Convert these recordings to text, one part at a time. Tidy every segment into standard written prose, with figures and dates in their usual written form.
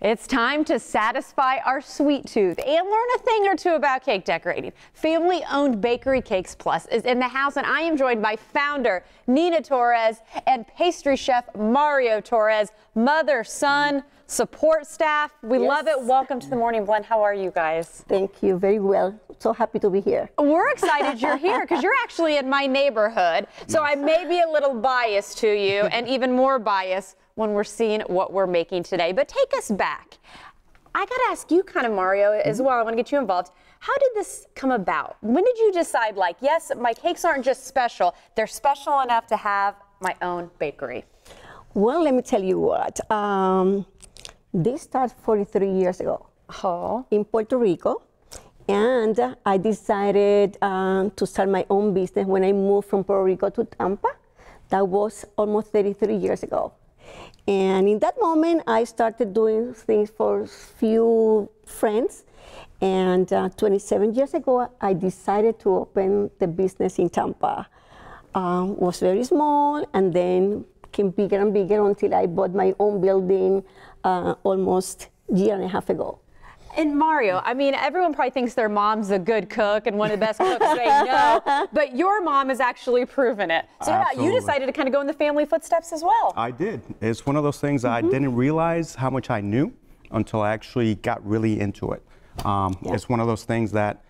It's time to satisfy our sweet tooth and learn a thing or two about cake decorating. Family-owned Bakery Cakes Plus is in the house, and I am joined by founder Nina Torres and pastry chef Mario Torres, mother, son, support staff. We love it. Welcome to the Morning Blend. How are you guys? Thank you. Very well. So happy to be here. We're excited you're here because you're actually in my neighborhood. So I may be a little biased to you and even more biased when we're seeing what we're making today. But take us back. I got to ask you kind of, Mario, as well. I want to get you involved. How did this come about? When did you decide, like, yes, my cakes aren't just special, they're special enough to have my own bakery? Well, let me tell you what. This started 43 years ago in Puerto Rico. And I decided to start my own business when I moved from Puerto Rico to Tampa. That was almost 33 years ago. And in that moment, I started doing things for few friends. And 27 years ago, I decided to open the business in Tampa. Was very small, and then became bigger and bigger until I bought my own building almost a year and a half ago. And Mario, I mean, everyone probably thinks their mom's a good cook and one of the best cooks they know, but your mom has actually proven it. So how about you decided to kind of go in the family footsteps as well? I did. It's one of those things I didn't realize how much I knew until I actually got really into it. It's one of those things that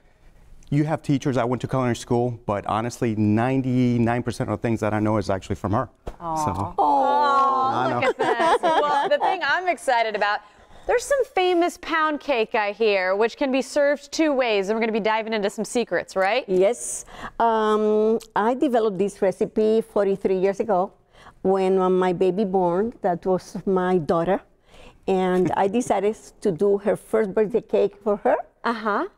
you have teachers. I went to culinary school, but honestly, 99% of the things that I know is actually from her. Aww. Oh, look at this. Well, the thing I'm excited about, there's some famous pound cake I hear, which can be served two ways, and we're going to be diving into some secrets, right? Yes. I developed this recipe 43 years ago when my baby born. That was my daughter. And I decided to do her first birthday cake for her.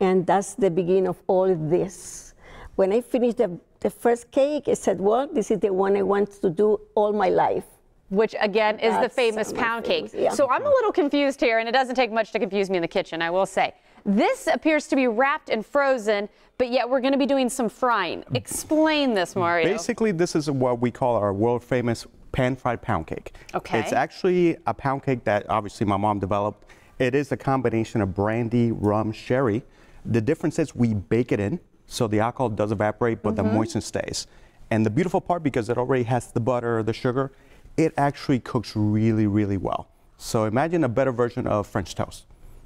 And that's the beginning of all this. When I finished the first cake, I said, well, this is the one I want to do all my life. Which, again, is the famous pound cake. Yeah. So I'm a little confused here, and it doesn't take much to confuse me in the kitchen, I will say. This appears to be wrapped and frozen, but yet we're going to be doing some frying. Explain this, Mario. Basically, this is what we call our world-famous pan-fried pound cake. Okay. It's actually a pound cake that obviously my mom developed. It is a combination of brandy, rum, sherry. The difference is we bake it in, so the alcohol does evaporate, but the moisture stays. And the beautiful part, because it already has the butter, the sugar, it actually cooks really, really well. So imagine a better version of French toast.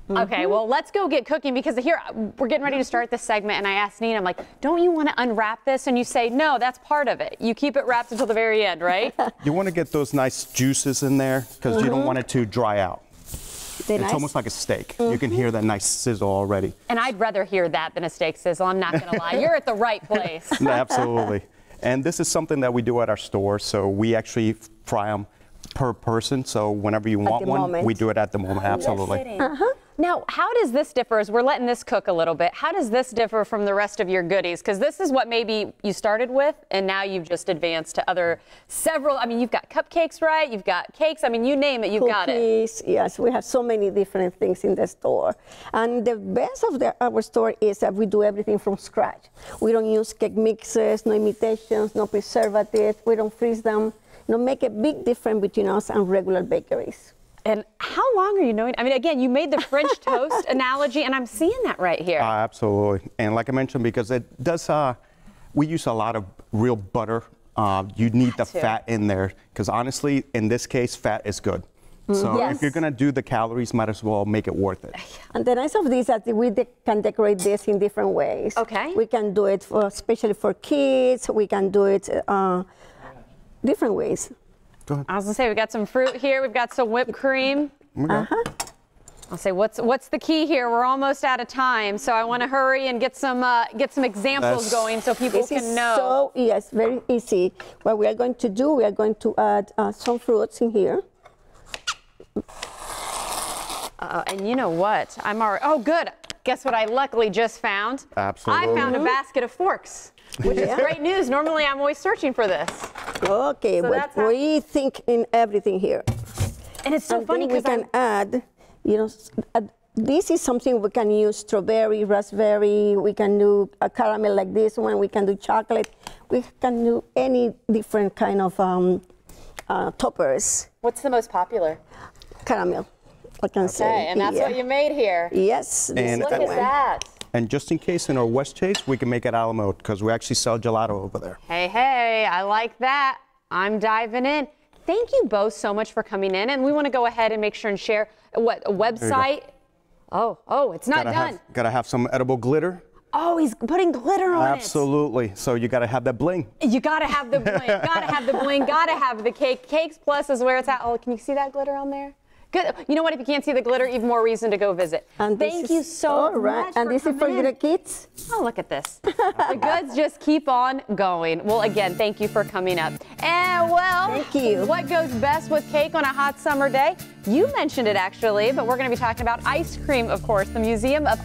Okay, well, let's go get cooking, because here we're getting ready to start this segment, and I asked Nina, I'm like, don't you want to unwrap this? And you say, no, that's part of it. You keep it wrapped until the very end, right? You want to get those nice juices in there, because you don't want it to dry out. It's almost like a steak. You can hear that nice sizzle already. And I'd rather hear that than a steak sizzle. I'm not going to lie. You're at the right place. Absolutely. And this is something that we do at our store, so we actually fry them per person. So whenever you want one, we do it at the moment. Absolutely. Now, how does this differ, as we're letting this cook a little bit, how does this differ from the rest of your goodies? Because this is what maybe you started with, and now you've just advanced to several, I mean, you've got cupcakes, right? You've got cakes. I mean, you name it, you've got it. Yes, we have so many different things in the store. And the best of our store is that we do everything from scratch. We don't use cake mixes, no imitations, no preservatives. We don't freeze them. Make a big difference between us and regular bakeries. And how long are you knowing? I mean, again, you made the French toast analogy, and I'm seeing that right here. Absolutely. And like I mentioned, because it does, we use a lot of real butter. You need the fat in there, because honestly, in this case, fat is good. So if you're going to do the calories, might as well make it worth it. And the nice of this is that we can decorate this in different ways. Okay. We can do it especially for kids. We can do it different ways. I was gonna say, we got some fruit here. We've got some whipped cream. I'll say, what's the key here? We're almost out of time, so I want to hurry and get some examples going so people can know. So yes, very easy. What we are going to do, we are going to add some fruits in here. And you know what? I'm already. Oh, good. Guess what I luckily just found? Absolutely. I found a basket of forks, which is great news. Normally, I'm always searching for this. Okay, so but we think in everything here. And it's so funny because we can add, this is something we can use strawberry, raspberry. We can do a caramel like this one. We can do chocolate. We can do any different kind of toppers. What's the most popular? Caramel. I can say. Okay, and that's what you made here. Yes. And Look at that. And just in case in our West Chase, we can make it a la mode because we actually sell gelato over there. Hey, I like that. I'm diving in. Thank you both so much for coming in. And we want to go ahead and make sure and share a website. Oh, it's not done. Gotta have some edible glitter. Oh, he's putting glitter on Absolutely. So you gotta have that bling. You gotta have the bling. Gotta have the bling. Gotta have the cake. Cakes Plus is where it's at. Oh, can you see that glitter on there? Good. You know what? If you can't see the glitter, even more reason to go visit. And Thank you so much. And this is for little kids. Oh, look at this. The goods just keep on going. Well, again, thank you for coming up. And well, thank you. What goes best with cake on a hot summer day? You mentioned it actually, but we're going to be talking about ice cream, of course. The Museum of